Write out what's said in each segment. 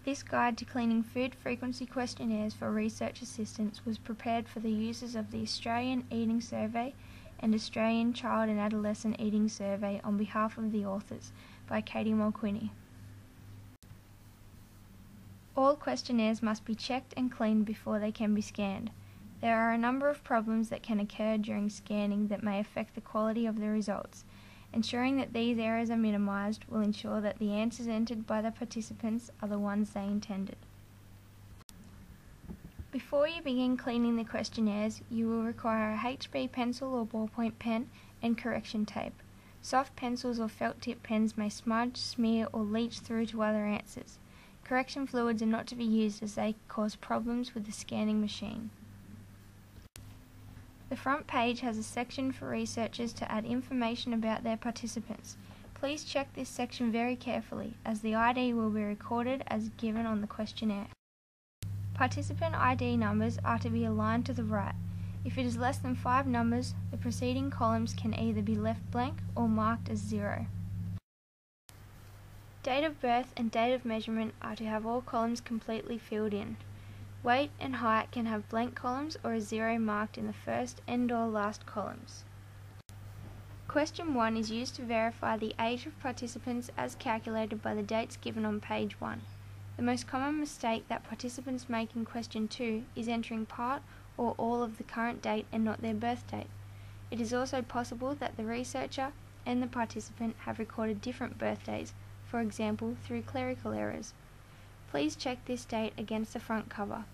This guide to cleaning food frequency questionnaires for research assistants was prepared for the users of the Australian Eating Survey and Australian Child and Adolescent Eating Survey on behalf of the authors, by Katie Mulqueeney. All questionnaires must be checked and cleaned before they can be scanned. There are a number of problems that can occur during scanning that may affect the quality of the results. Ensuring that these errors are minimised will ensure that the answers entered by the participants are the ones they intended. Before you begin cleaning the questionnaires, you will require a HB pencil or ballpoint pen and correction tape. Soft pencils or felt tip pens may smudge, smear or leach through to other answers. Correction fluids are not to be used as they cause problems with the scanning machine. The front page has a section for researchers to add information about their participants. Please check this section very carefully, as the ID will be recorded as given on the questionnaire. Participant ID numbers are to be aligned to the right. If it is less than 5 numbers, the preceding columns can either be left blank or marked as 0. Date of birth and date of measurement are to have all columns completely filled in. Weight and height can have blank columns or a 0 marked in the first and or last columns. Question 1 is used to verify the age of participants as calculated by the dates given on page 1. The most common mistake that participants make in question 2 is entering part or all of the current date and not their birth date. It is also possible that the researcher and the participant have recorded different birthdays, for example through clerical errors. Please check this date against the front cover.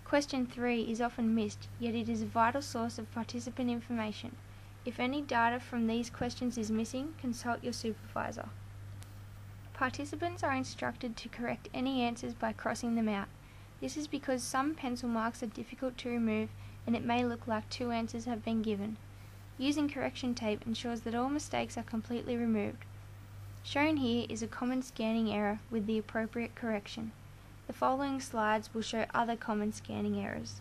Question 3 is often missed, yet it is a vital source of participant information. If any data from these questions is missing, consult your supervisor. Participants are instructed to correct any answers by crossing them out. This is because some pencil marks are difficult to remove and it may look like 2 answers have been given. Using correction tape ensures that all mistakes are completely removed. Shown here is a common scanning error with the appropriate correction. The following slides will show other common scanning errors.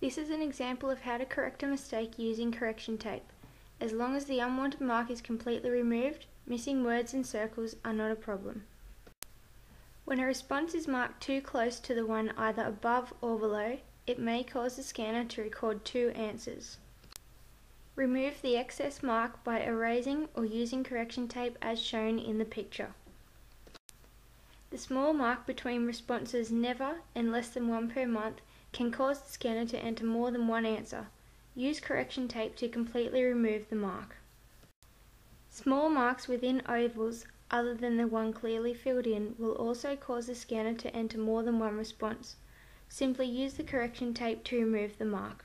This is an example of how to correct a mistake using correction tape. As long as the unwanted mark is completely removed, missing words and circles are not a problem. When a response is marked too close to the one either above or below, it may cause the scanner to record 2 answers. Remove the excess mark by erasing or using correction tape as shown in the picture. The small mark between responses never and less than 1 per month can cause the scanner to enter more than 1 answer. Use correction tape to completely remove the mark. Small marks within ovals other than the one clearly filled in will also cause the scanner to enter more than 1 response. Simply use the correction tape to remove the mark.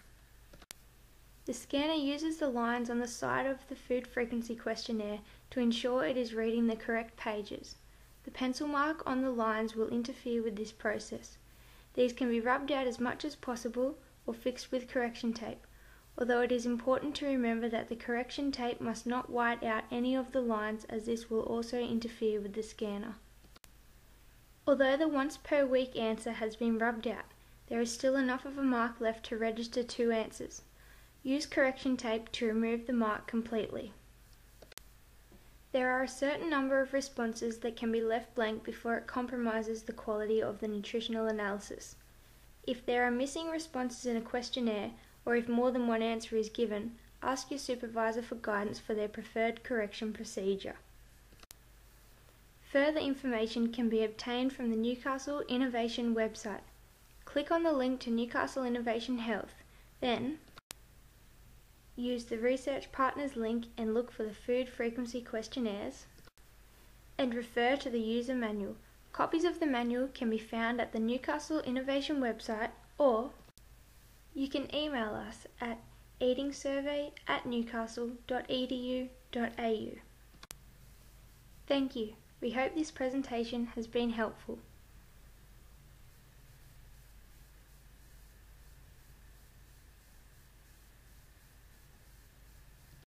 The scanner uses the lines on the side of the food frequency questionnaire to ensure it is reading the correct pages. The pencil mark on the lines will interfere with this process. These can be rubbed out as much as possible or fixed with correction tape, although it is important to remember that the correction tape must not white out any of the lines, as this will also interfere with the scanner. Although the once per week answer has been rubbed out, there is still enough of a mark left to register 2 answers. Use correction tape to remove the mark completely. There are a certain number of responses that can be left blank before it compromises the quality of the nutritional analysis. If there are missing responses in a questionnaire, or if more than 1 answer is given, ask your supervisor for guidance for their preferred correction procedure. Further information can be obtained from the Newcastle Innovation website. Click on the link to Newcastle Innovation Health, then use the Research Partners link and look for the food frequency questionnaires, and refer to the user manual. Copies of the manual can be found at the Newcastle Innovation website, or you can email us at eatingsurvey@newcastle.edu.au. Thank you. We hope this presentation has been helpful.